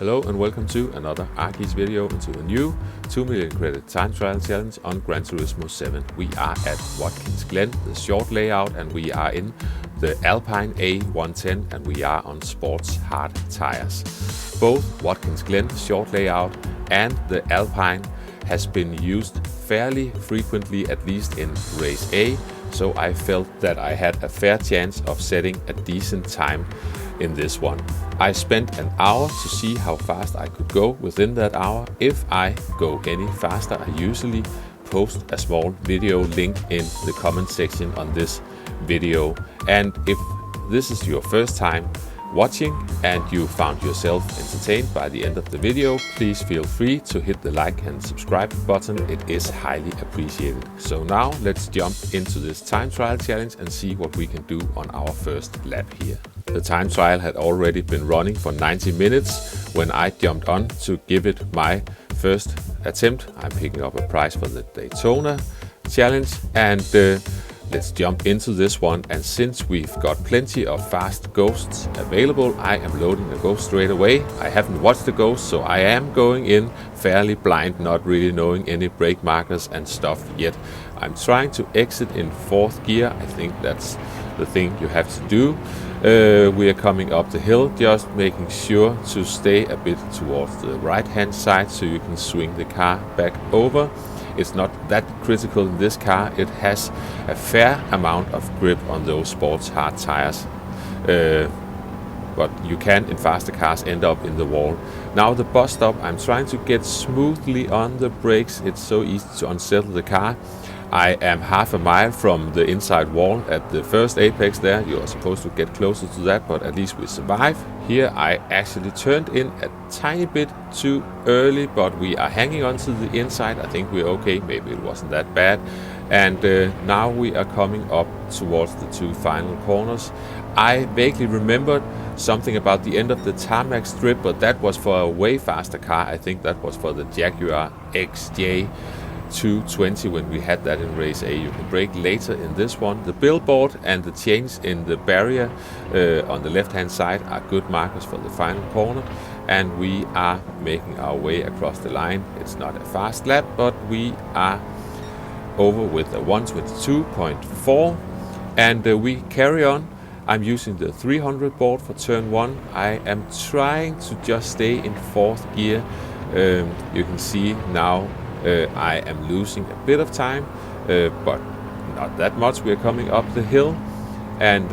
Hello and welcome to another Arkeys video into a new 2 million credit time trial challenge on Gran Turismo 7. We are at Watkins Glen, the short layout, and we are in the Alpine A110 and we are on sports hard tires. Both Watkins Glen short layout and the Alpine has been used fairly frequently, at least in race A, so I felt that I had a fair chance of setting a decent time in this one. I spent an hour to see how fast I could go within that hour. If I go any faster, I usually post a small video link in the comment section on this video. And if this is your first time watching and you found yourself entertained by the end of the video, please feel free to hit the like and subscribe button. It is highly appreciated. So now let's jump into this time trial challenge and see what we can do on our first lap here. The time trial had already been running for 90 minutes when I jumped on to give it my first attempt. I'm picking up a prize for the Daytona challenge, and let's jump into this one. And since we've got plenty of fast ghosts available, I am loading the ghost straight away. I haven't watched the ghost, so I am going in fairly blind, not really knowing any brake markers and stuff yet. I'm trying to exit in 4th gear. I think that's the thing you have to do. We are coming up the hill, just making sure to stay a bit towards the right hand side so you can swing the car back over. It's not that critical in this car. It has a fair amount of grip on those sports hard tires, but you can in faster cars end up in the wall. Now the bus stop, I'm trying to get smoothly on the brakes. It's so easy to unsettle the car. I am half a mile from the inside wall at the first apex there. You are supposed to get closer to that, but at least we survive. Here I actually turned in a tiny bit too early, but we are hanging on to the inside. I think we're okay. Maybe it wasn't that bad. And now we are coming up towards the 2 final corners. I vaguely remembered something about the end of the tarmac strip, but that was for a way faster car. I think that was for the Jaguar XJ 220 when we had that in race A. You can brake later in this one. The billboard and the change in the barrier on the left hand side are good markers for the final corner, and we are making our way across the line. It's not a fast lap, but we are over with a 122.4 and we carry on. I'm using the 300 board for turn 1. I am trying to just stay in 4th gear. You can see now I am losing a bit of time, but not that much. We are coming up the hill, and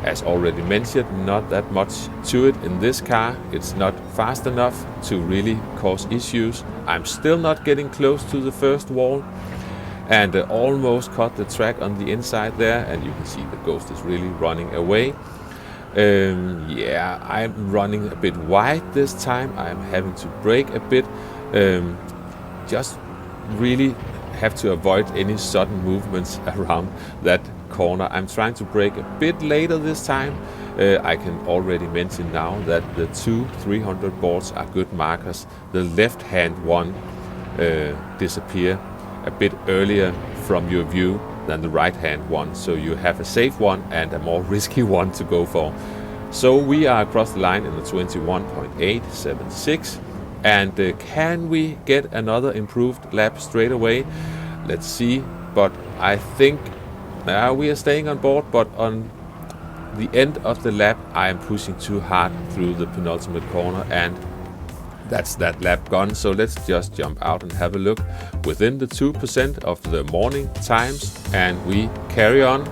as already mentioned, not that much to it in this car. It's not fast enough to really cause issues. I'm still not getting close to the first wall, and almost caught the track on the inside there, and you can see the ghost is really running away. Yeah, I'm running a bit wide this time. I'm having to brake a bit. Just really have to avoid any sudden movements around that corner. I'm trying to brake a bit later this time. I can already mention now that the 2 300 boards are good markers. The left hand one disappear a bit earlier from your view than the right hand one, so you have a safe one and a more risky one to go for. So we are across the line in the 21.876. And can we get another improved lap straight away? Let's see. But I think we are staying on board, but on the end of the lap I am pushing too hard through the penultimate corner, and that's that lap gone. So let's just jump out and have a look within the 2% of the morning times, and we carry on.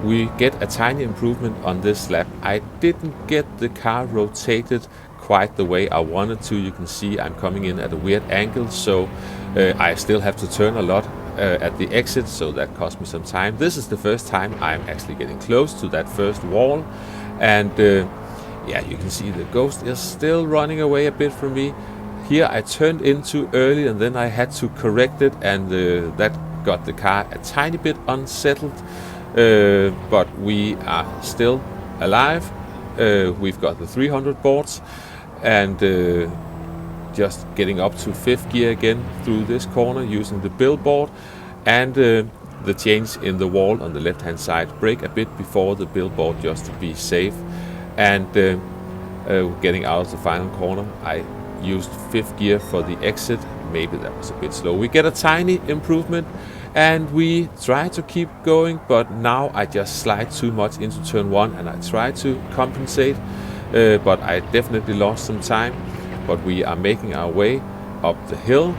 We get a tiny improvement on this lap. I didn't get the car rotated quite the way I wanted to. You can see I'm coming in at a weird angle, so I still have to turn a lot at the exit, so that cost me some time. This is the first time I'm actually getting close to that first wall, and yeah, you can see the ghost is still running away a bit from me. Here I turned in too early, and then I had to correct it, and that got the car a tiny bit unsettled, but we are still alive. We've got the 300 boards, and just getting up to 5th gear again through this corner using the billboard, and the change in the wall on the left hand side. Brake a bit before the billboard just to be safe, and getting out of the final corner. I used 5th gear for the exit. Maybe that was a bit slow. We get a tiny improvement and we try to keep going, but now I just slide too much into turn 1 and I try to compensate, but I definitely lost some time. But we are making our way up the hill,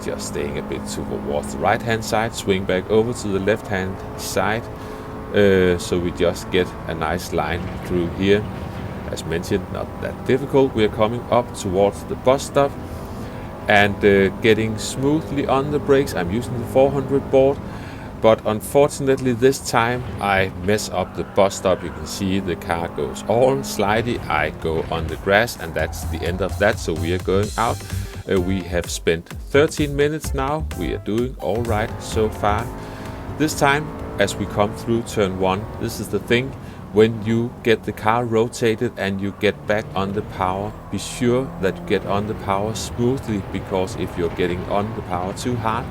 just staying a bit towards the right hand side, swing back over to the left hand side, so we just get a nice line through here. As mentioned, not that difficult. We are coming up towards the bus stop and getting smoothly on the brakes. I'm using the 400 board, but unfortunately this time I mess up the bus stop. You can see the car goes all slidey. I go on the grass and that's the end of that, so we are going out. We have spent 13 minutes now. We are doing all right so far. This time, as we come through turn 1, this is the thing. When you get the car rotated and you get back on the power, be sure that you get on the power smoothly, because if you're getting on the power too hard,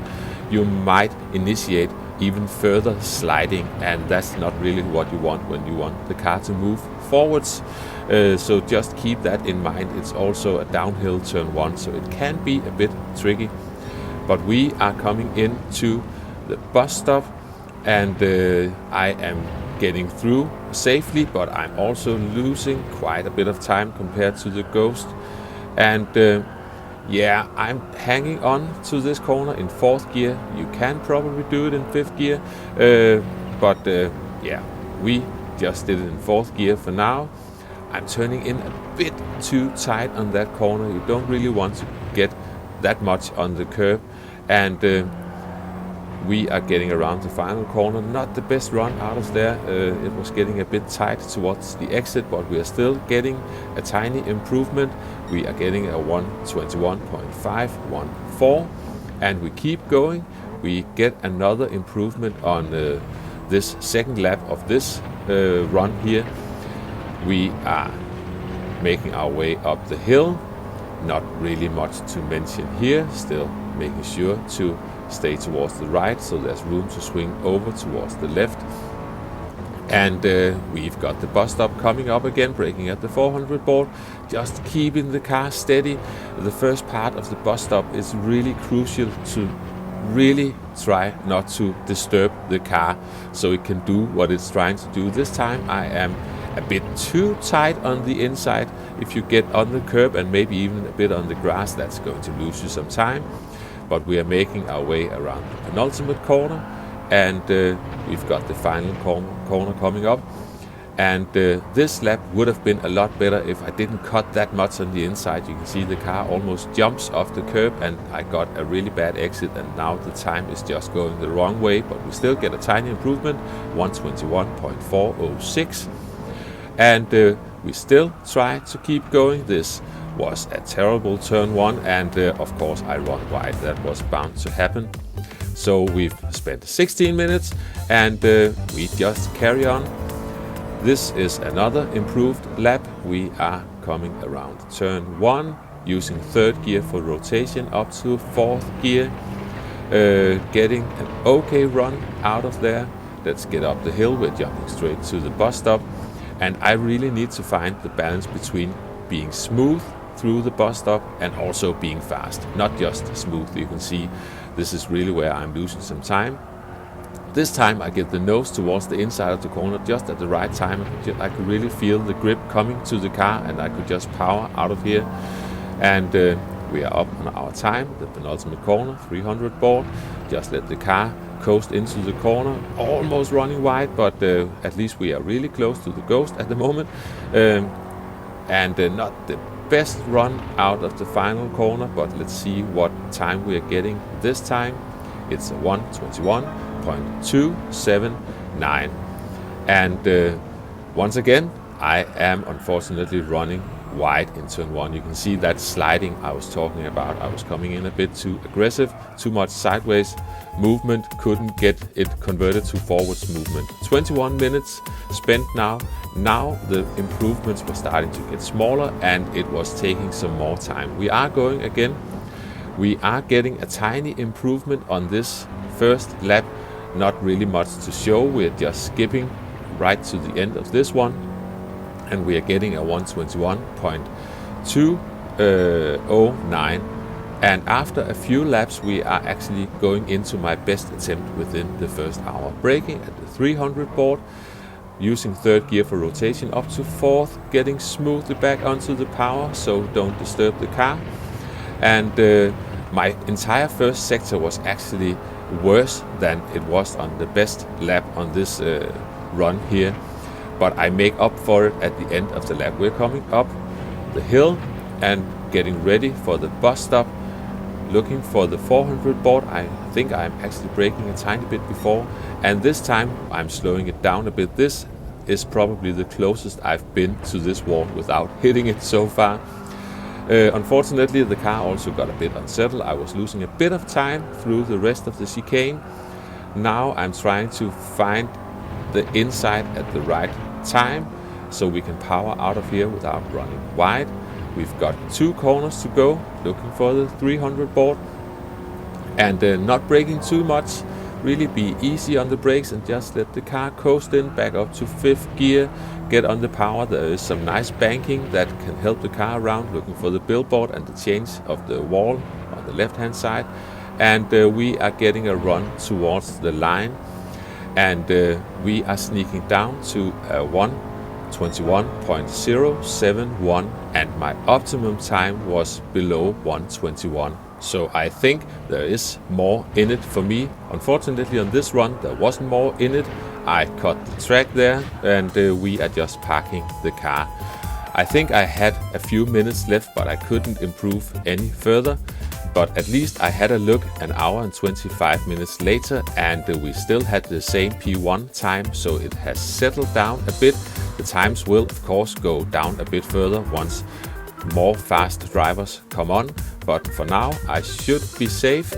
you might initiate even further sliding, and that's not really what you want when you want the car to move forwards. So just keep that in mind. It's also a downhill turn 1, so it can be a bit tricky. But we are coming into the bus stop and I am getting through safely, but I'm also losing quite a bit of time compared to the Ghost. And yeah, I'm hanging on to this corner in 4th gear. You can probably do it in 5th gear, but yeah, we just did it in 4th gear for now. I'm turning in a bit too tight on that corner. You don't really want to get that much on the curb, and we are getting around the final corner. Not the best run out of there. It was getting a bit tight towards the exit, but we are still getting a tiny improvement. We are getting a 121.514, and we keep going. We get another improvement on this second lap of this run here. We are making our way up the hill. Not really much to mention here. Still making sure to stay towards the right, so there's room to swing over towards the left. And we've got the bus stop coming up again, braking at the 400 board, just keeping the car steady. The first part of the bus stop is really crucial to really try not to disturb the car so it can do what it's trying to do. This time I am a bit too tight on the inside. If you get on the curb and maybe even a bit on the grass, that's going to lose you some time. But we are making our way around the penultimate corner, and we've got the final corner coming up. And this lap would have been a lot better if I didn't cut that much on the inside. You can see the car almost jumps off the curb, and I got a really bad exit, and now the time is just going the wrong way, but we still get a tiny improvement, 121.406. And we still try to keep going. This was a terrible turn 1, and of course I run wide. That was bound to happen. So we've spent 16 minutes and we just carry on. This is another improved lap. We are coming around turn 1, using 3rd gear for rotation up to 4th gear, getting an okay run out of there. Let's get up the hill. We're jumping straight to the bus stop, and I really need to find the balance between being smooth through the bus stop and also being fast, not just smooth. You can see this is really where I'm losing some time. This time I get the nose towards the inside of the corner just at the right time. I could really feel the grip coming to the car, and I could just power out of here. And we are up on our time, the penultimate corner, 300 board. Just let the car coast into the corner, almost running wide, but at least we are really close to the Ghost at the moment. And not the best run out of the final corner, but let's see what time we are getting this time. It's a 121.279, and once again I am unfortunately running wide in turn 1. You can see that sliding I was talking about. I was coming in a bit too aggressive, too much sideways movement, couldn't get it converted to forwards movement. 21 minutes spent now. Now the improvements were starting to get smaller, and it was taking some more time. We are going again. We are getting a tiny improvement on this first lap. Not really much to show. We're just skipping right to the end of this one. and we are getting a 121.209. And after a few laps, we are actually going into my best attempt within the first hour. Braking at the 300 board, using third gear for rotation up to fourth, getting smoothly back onto the power, so don't disturb the car. And my entire first sector was actually worse than it was on the best lap on this run here. But I make up for it at the end of the lap. We're coming up the hill and getting ready for the bus stop, looking for the 400 board. I think I'm actually braking a tiny bit before, and this time I'm slowing it down a bit. This is probably the closest I've been to this wall without hitting it so far. Unfortunately, the car also got a bit unsettled. I was losing a bit of time through the rest of the chicane. Now I'm trying to find the inside at the right time so we can power out of here without running wide. We've got 2 corners to go, looking for the 300 board, and not braking too much. Really be easy on the brakes and just let the car coast in, back up to 5th gear, get on the power. There is some nice banking that can help the car around, looking for the billboard and the change of the wall on the left hand side. And we are getting a run towards the line, and we are sneaking down to a 121.071, and my optimum time was below 121. So I think there is more in it for me. Unfortunately, on this run there wasn't more in it. I cut the track there, and we are just parking the car. I think I had a few minutes left, but I couldn't improve any further. But at least I had a look an hour and 25 minutes later, and we still had the same P1 time, so it has settled down a bit. The times will of course go down a bit further once more fast drivers come on, but for now I should be safe,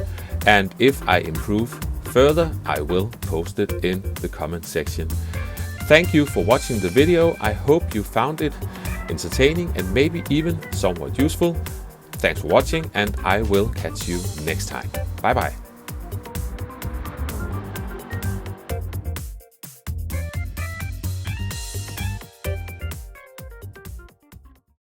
and if I improve further I will post it in the comment section. Thank you for watching the video. I hope you found it entertaining and maybe even somewhat useful. Thanks for watching, and I will catch you next time. Bye bye.